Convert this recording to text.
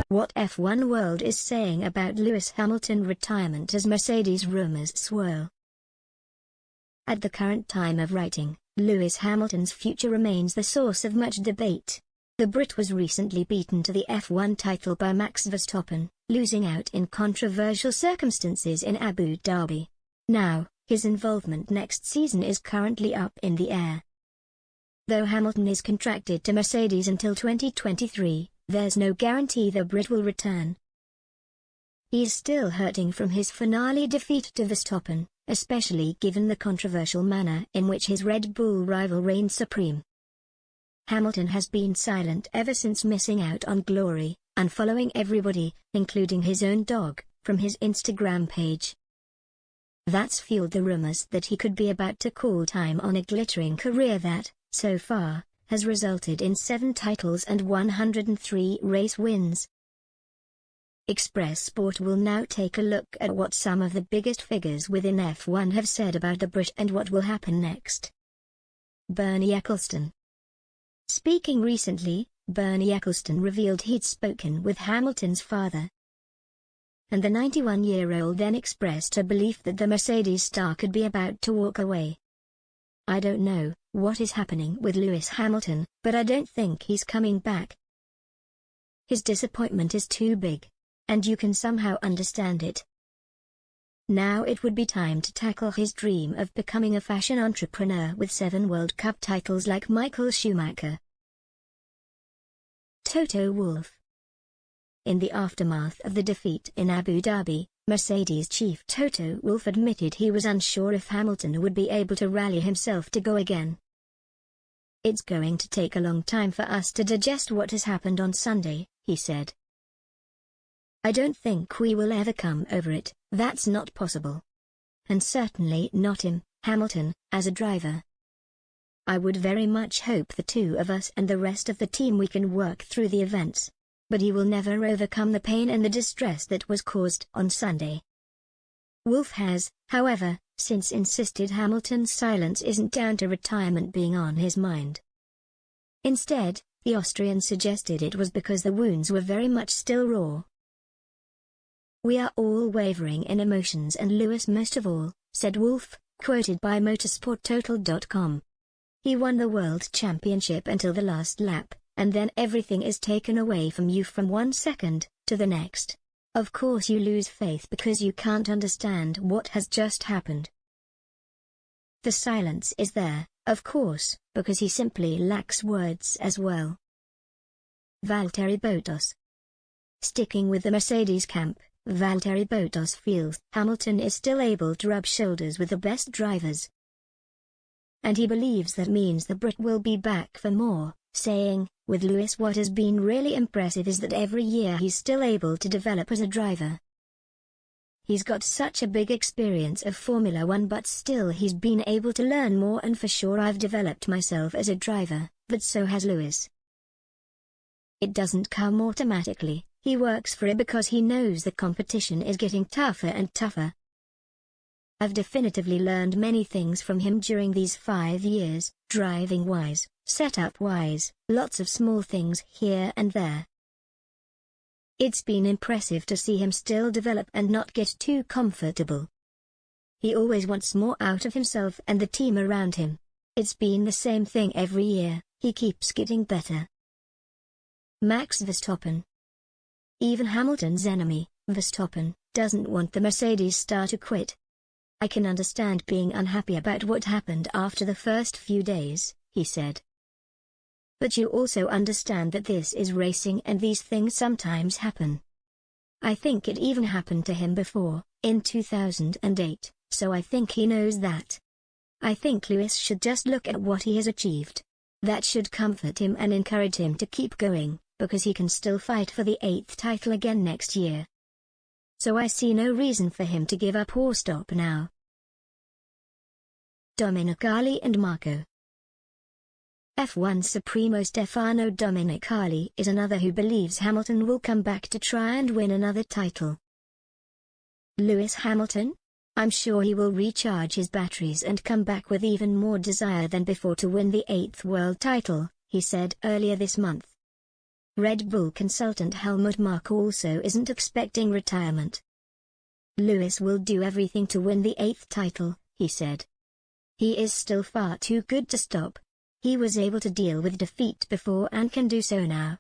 what F1 World is saying about Lewis Hamilton's retirement as Mercedes rumors swirl. At the current time of writing, Lewis Hamilton's future remains the source of much debate. The Brit was recently beaten to the F1 title by Max Verstappen, losing out in controversial circumstances in Abu Dhabi. Now, his involvement next season is currently up in the air. Though Hamilton is contracted to Mercedes until 2023, there's no guarantee the Brit will return. He's still hurting from his finale defeat to Verstappen, especially given the controversial manner in which his Red Bull rival reigned supreme. Hamilton has been silent ever since missing out on glory, unfollowing everybody, including his own dog, from his Instagram page. That's fueled the rumors that he could be about to call time on a glittering career that, so far, has resulted in 7 titles and 103 race wins. Express Sport will now take a look at what some of the biggest figures within F1 have said about the Brit and what will happen next. Bernie Ecclestone. Speaking recently, Bernie Ecclestone revealed he'd spoken with Hamilton's father. And the 91-year-old then expressed a belief that the Mercedes star could be about to walk away. "I don't know what is happening with Lewis Hamilton, but I don't think he's coming back. His disappointment is too big. And you can somehow understand it. Now it would be time to tackle his dream of becoming a fashion entrepreneur with 7 World Cup titles like Michael Schumacher." Toto Wolff. In the aftermath of the defeat in Abu Dhabi, Mercedes chief Toto Wolff admitted he was unsure if Hamilton would be able to rally himself to go again. "It's going to take a long time for us to digest what has happened on Sunday," he said. "I don't think we will ever come over it, that's not possible. And certainly not him, Hamilton, as a driver. I would very much hope the two of us and the rest of the team we can work through the events. But he will never overcome the pain and the distress that was caused on Sunday." Wolff has, however, since insisted Hamilton's silence isn't down to retirement being on his mind. Instead, the Austrian suggested it was because the wounds were very much still raw. "We are all wavering in emotions and Lewis most of all," said Wolff, quoted by motorsporttotal.com. "He won the World Championship until the last lap, and then everything is taken away from you from 1 second to the next. Of course you lose faith because you can't understand what has just happened. The silence is there, of course, because he simply lacks words as well." Valtteri Bottas. Sticking with the Mercedes camp, Valtteri Bottas feels Hamilton is still able to rub shoulders with the best drivers. And he believes that means the Brit will be back for more, saying, "With Lewis, what has been really impressive is that every year he's still able to develop as a driver. He's got such a big experience of Formula One, but still he's been able to learn more, and for sure I've developed myself as a driver, but so has Lewis. It doesn't come automatically, he works for it because he knows the competition is getting tougher and tougher. I've definitively learned many things from him during these 5 years, driving-wise, setup-wise, lots of small things here and there. It's been impressive to see him still develop and not get too comfortable. He always wants more out of himself and the team around him. It's been the same thing every year, he keeps getting better." Max Verstappen. Even Hamilton's enemy, Verstappen, doesn't want the Mercedes star to quit. "I can understand being unhappy about what happened after the first few days," he said. "But you also understand that this is racing and these things sometimes happen. I think it even happened to him before, in 2008, so I think he knows that. I think Lewis should just look at what he has achieved. That should comfort him and encourage him to keep going, because he can still fight for the 8th title again next year. So I see no reason for him to give up or stop now." Domenicali and Marco. F1 Supremo Stefano Domenicali is another who believes Hamilton will come back to try and win another title. Lewis Hamilton? I'm sure he will recharge his batteries and come back with even more desire than before to win the 8th world title, he said earlier this month. Red Bull consultant Helmut Marko also isn't expecting retirement. Lewis will do everything to win the 8th title, he said. He is still far too good to stop. He was able to deal with defeat before and can do so now.